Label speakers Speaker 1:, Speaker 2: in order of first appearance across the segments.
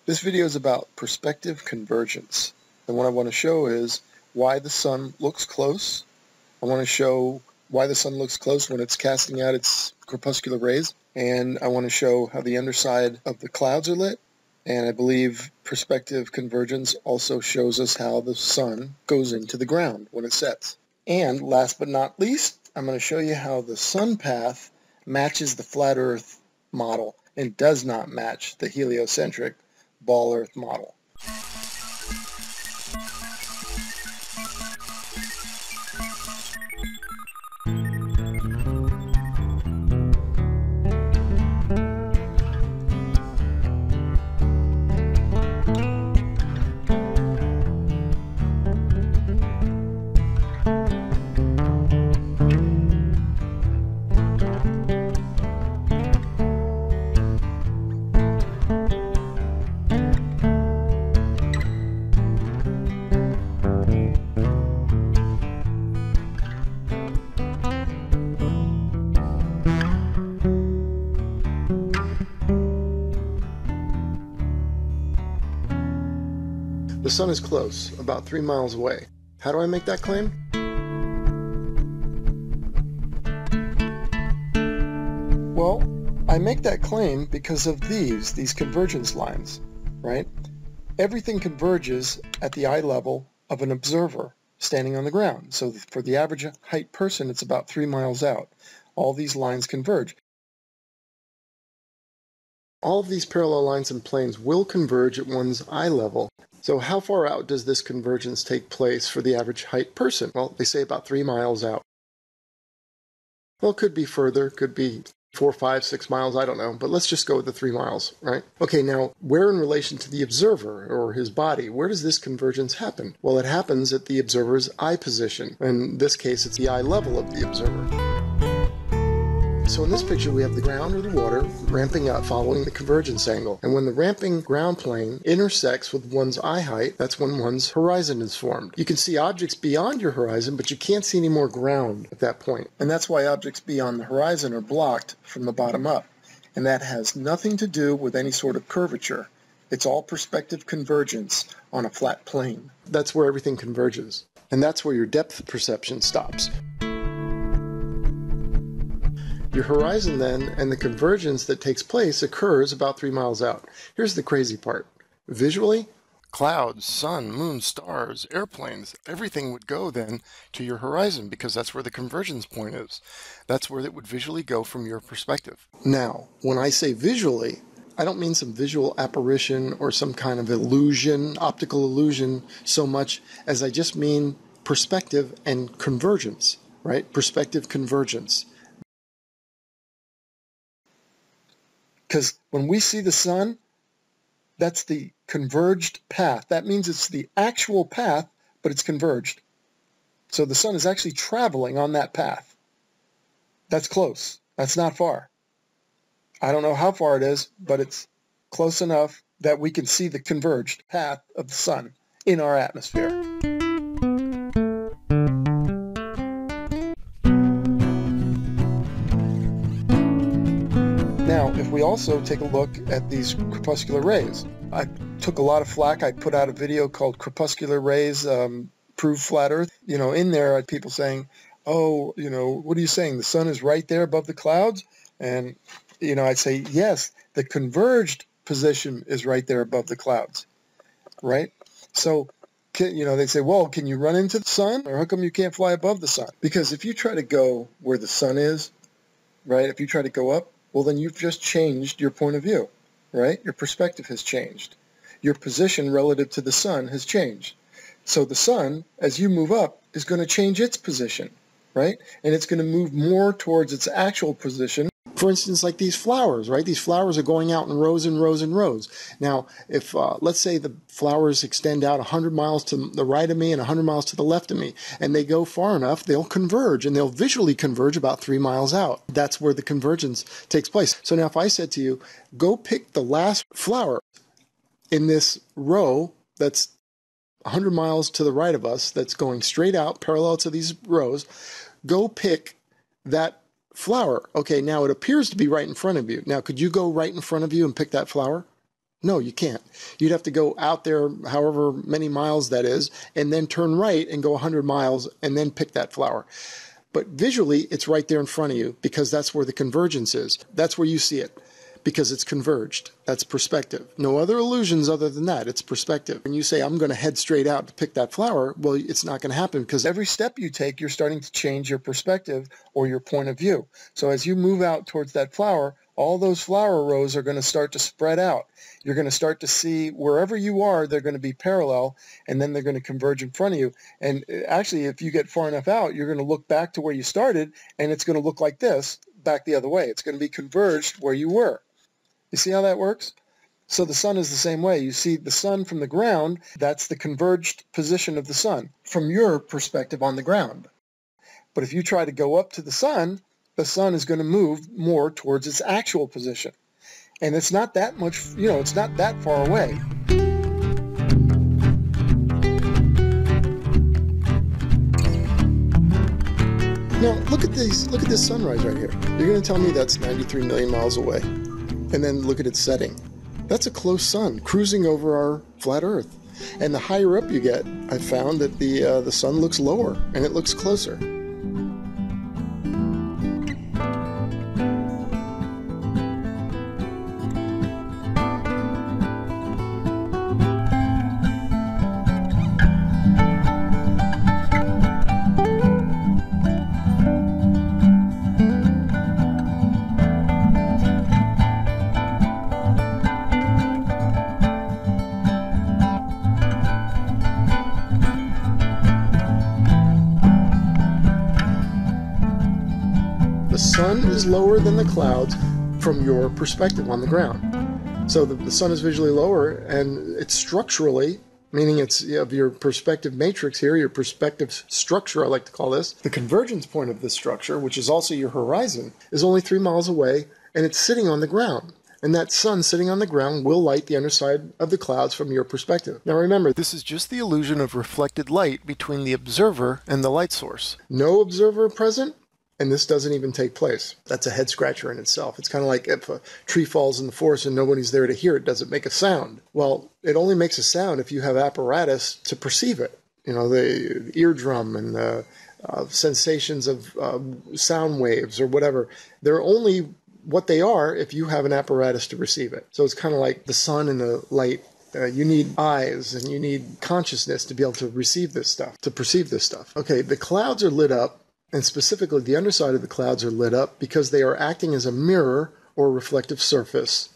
Speaker 1: This video is about perspective convergence, and what I want to show is why the sun looks close. I want to show why the sun looks close when it's casting out its crepuscular rays, and I want to show how the underside of the clouds are lit, and I believe perspective convergence also shows us how the sun goes into the ground when it sets. And last but not least, I'm going to show you how the sun path matches the flat earth model and does not match the heliocentric ball earth model. The sun is close, about 3 miles away. How do I make that claim? Well, I make that claim because of these convergence lines, right? Everything converges at the eye level of an observer standing on the ground. So for the average height person, it's about 3 miles out. All these lines converge. All of these parallel lines and planes will converge at one's eye level. So how far out does this convergence take place for the average height person? Well, they say about 3 miles out. Well, it could be further, could be 4, 5, 6 miles, I don't know, but let's just go with the 3 miles, right? Okay, now, where in relation to the observer or his body, where does this convergence happen? Well, it happens at the observer's eye position. In this case, it's the eye level of the observer. So in this picture we have the ground or the water ramping up following the convergence angle. And when the ramping ground plane intersects with one's eye height, that's when one's horizon is formed. You can see objects beyond your horizon, but you can't see any more ground at that point. And that's why objects beyond the horizon are blocked from the bottom up. And that has nothing to do with any sort of curvature. It's all perspective convergence on a flat plane. That's where everything converges. And that's where your depth perception stops. Your horizon then, and the convergence that takes place occurs about 3 miles out. Here's the crazy part. Visually, clouds, sun, moon, stars, airplanes, everything would go then to your horizon because that's where the convergence point is. That's where it would visually go from your perspective. Now, when I say visually, I don't mean some visual apparition or some kind of illusion, optical illusion, so much as I just mean perspective and convergence, right? Perspective convergence. Because when we see the sun, that's the converged path. That means it's the actual path, but it's converged. So the sun is actually traveling on that path. That's close. That's not far. I don't know how far it is, but it's close enough that we can see the converged path of the sun in our atmosphere. Now, if we also take a look at these crepuscular rays, I took a lot of flack. I put out a video called Crepuscular Rays Prove Flat Earth. You know, in there, I had people saying, oh, you know, what are you saying? The sun is right there above the clouds? And, you know, I'd say, yes, the converged position is right there above the clouds, right? So, you know, they say, well, can you run into the sun? Or how come you can't fly above the sun? Because if you try to go where the sun is, right, if you try to go up, well, then you've just changed your point of view, right? Your perspective has changed. Your position relative to the sun has changed. So the sun, as you move up, is going to change its position, right? And it's going to move more towards its actual position. For instance, like these flowers, right? These flowers are going out in rows and rows and rows. Now, if, let's say the flowers extend out 100 miles to the right of me and 100 miles to the left of me, and they go far enough, they'll converge, and they'll visually converge about 3 miles out. That's where the convergence takes place. So now if I said to you, go pick the last flower in this row that's 100 miles to the right of us, that's going straight out parallel to these rows, go pick that flower. Okay, now it appears to be right in front of you. Now, could you go right in front of you and pick that flower? No, you can't. You'd have to go out there however many miles that is, and then turn right and go 100 miles and then pick that flower. But visually, it's right there in front of you because that's where the convergence is. That's where you see it because it's converged. That's perspective. No other illusions other than that. It's perspective. When you say, I'm going to head straight out to pick that flower, well, it's not going to happen because every step you take, you're starting to change your perspective or your point of view. So as you move out towards that flower, all those flower rows are going to start to spread out. You're going to start to see wherever you are, they're going to be parallel, and then they're going to converge in front of you. And actually, if you get far enough out, you're going to look back to where you started, and it's going to look like this, back the other way. It's going to be converged where you were. You see how that works? So the sun is the same way. You see the sun from the ground, that's the converged position of the sun from your perspective on the ground. But if you try to go up to the sun is going to move more towards its actual position. And it's not that much, it's not that far away. Now, look at this sunrise right here. You're going to tell me that's 93 million miles away. And then look at its setting. That's a close sun cruising over our flat Earth. And the higher up you get, I found that the sun looks lower and it looks closer. The sun is lower than the clouds from your perspective on the ground. So the sun is visually lower, and it's structurally, meaning it's of your perspective matrix here, your perspective structure, I like to call this. The convergence point of this structure, which is also your horizon, is only 3 miles away, and it's sitting on the ground. And that sun sitting on the ground will light the underside of the clouds from your perspective. Now remember, this is just the illusion of reflected light between the observer and the light source. No observer present, and this doesn't even take place. That's a head scratcher in itself. It's kind of like if a tree falls in the forest and nobody's there to hear it, does it make a sound? Well, it only makes a sound if you have apparatus to perceive it. The eardrum and the sensations of sound waves or whatever. They're only what they are if you have an apparatus to receive it. So it's kind of like the sun and the light. You need eyes and you need consciousness to be able to receive this stuff, to perceive this stuff. Okay, the clouds are lit up. And specifically, the underside of the clouds are lit up because they are acting as a mirror or reflective surface.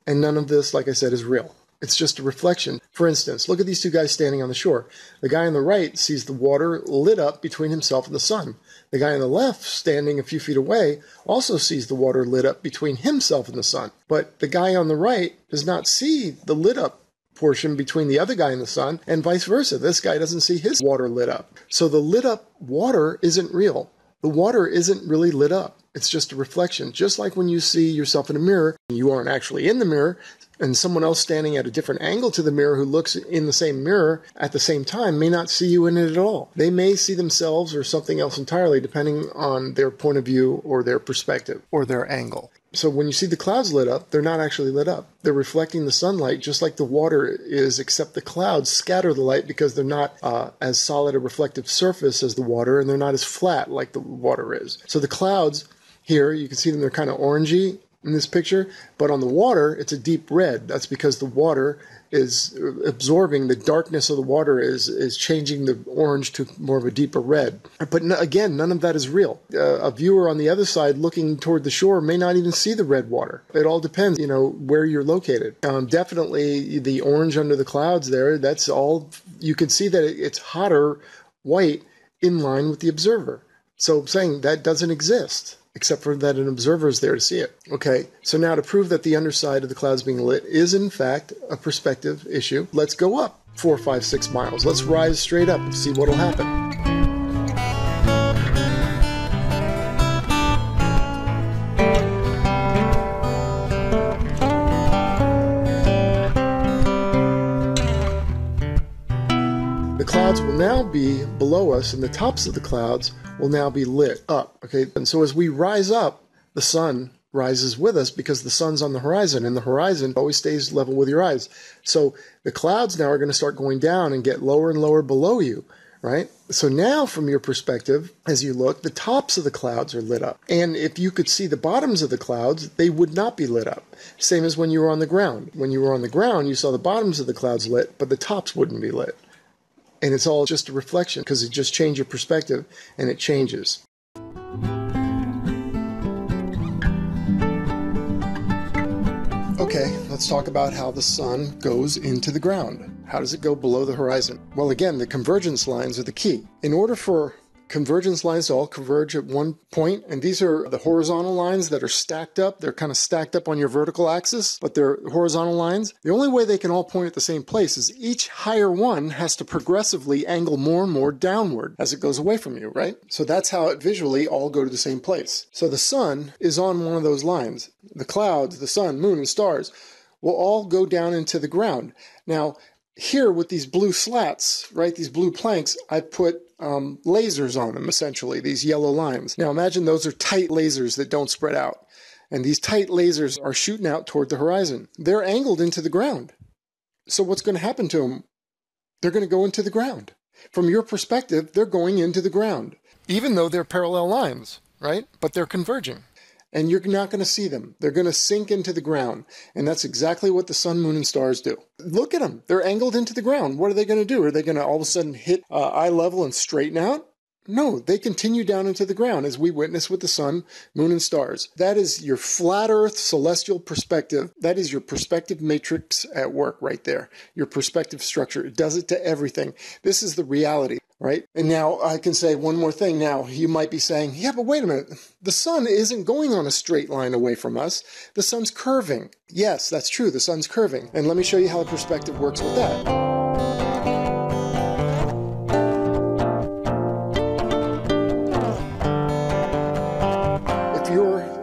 Speaker 1: And none of this, like I said, is real. It's just a reflection. For instance, look at these two guys standing on the shore. The guy on the right sees the water lit up between himself and the sun. The guy on the left, standing a few feet away, also sees the water lit up between himself and the sun. But the guy on the right does not see the lit up portion between the other guy and the sun, and vice versa. This guy doesn't see his water lit up. So the lit up water isn't real. The water isn't really lit up. It's just a reflection. Just like when you see yourself in a mirror, you aren't actually in the mirror, and someone else standing at a different angle to the mirror who looks in the same mirror at the same time may not see you in it at all. They may see themselves or something else entirely, depending on their point of view or their perspective or their angle. So when you see the clouds lit up, they're not actually lit up. They're reflecting the sunlight just like the water is, except the clouds scatter the light because they're not as solid a reflective surface as the water, and they're not as flat like the water is. So the clouds here, you can see them, they're kind of orangey in this picture, but on the water, it's a deep red. That's because the water is absorbing, the darkness of the water is changing the orange to more of a deeper red. But again, none of that is real. A viewer on the other side looking toward the shore may not even see the red water. It all depends, where you're located. Definitely the orange under the clouds there, that's all, you can see that it's hotter white in line with the observer. So I'm saying that doesn't exist, except for that an observer is there to see it. Okay, so now to prove that the underside of the clouds being lit is in fact a perspective issue, let's go up 4, 5, 6 miles. Let's rise straight up and see what will happen. The clouds will now be below us, and the tops of the clouds will now be lit up. Okay, and so as we rise up, the sun rises with us because the sun's on the horizon, and the horizon always stays level with your eyes. So the clouds now are going to start going down and get lower and lower below you, right? So now from your perspective, as you look, the tops of the clouds are lit up. And if you could see the bottoms of the clouds, they would not be lit up. Same as when you were on the ground. When you were on the ground, you saw the bottoms of the clouds lit, but the tops wouldn't be lit. And it's all just a reflection because it just changed your perspective and it changes. Okay, let's talk about how the sun goes into the ground. How does it go below the horizon? Well, again, the convergence lines are the key. In order for convergence lines to all converge at one point, and these are the horizontal lines that are stacked up. They're kind of stacked up on your vertical axis, but they're horizontal lines. The only way they can all point at the same place is each higher one has to progressively angle more and more downward as it goes away from you, right? So that's how it visually all go to the same place. So the sun is on one of those lines. The clouds, the sun, moon, and stars will all go down into the ground. Now, here with these blue slats, right, these blue planks, I put lasers on them, essentially, these yellow lines. Now imagine those are tight lasers that don't spread out. And these tight lasers are shooting out toward the horizon. They're angled into the ground. So what's going to happen to them? They're going to go into the ground. From your perspective, they're going into the ground. Even though they're parallel lines, right? But they're converging. And you're not going to see them. They're going to sink into the ground. And that's exactly what the sun, moon, and stars do. Look at them. They're angled into the ground. What are they going to do? Are they going to all of a sudden hit eye level and straighten out? No, they continue down into the ground as we witness with the sun, moon, and stars. That is your flat earth celestial perspective. That is your perspective matrix at work right there. Your perspective structure. It does it to everything. This is the reality, right? And now I can say one more thing. Now you might be saying, yeah, but wait a minute. The sun isn't going on a straight line away from us. The sun's curving. Yes, that's true. The sun's curving. And let me show you how the perspective works with that.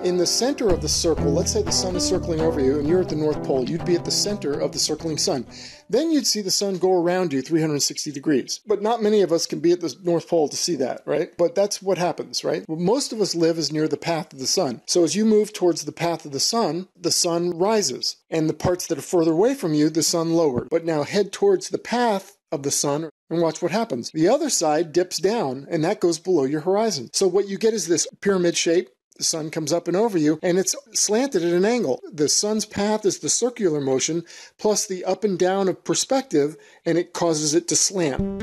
Speaker 1: In the center of the circle, let's say the sun is circling over you and you're at the North Pole, you'd be at the center of the circling sun. Then you'd see the sun go around you 360 degrees. But not many of us can be at the North Pole to see that, right? But that's what happens, right? Well, most of us live as near the path of the sun. So as you move towards the path of the sun rises. And the parts that are further away from you, the sun lowers. But now head towards the path of the sun and watch what happens. The other side dips down and that goes below your horizon. So what you get is this pyramid shape. The sun comes up and over you, and it's slanted at an angle. The sun's path is the circular motion plus the up and down of perspective, and it causes it to slant.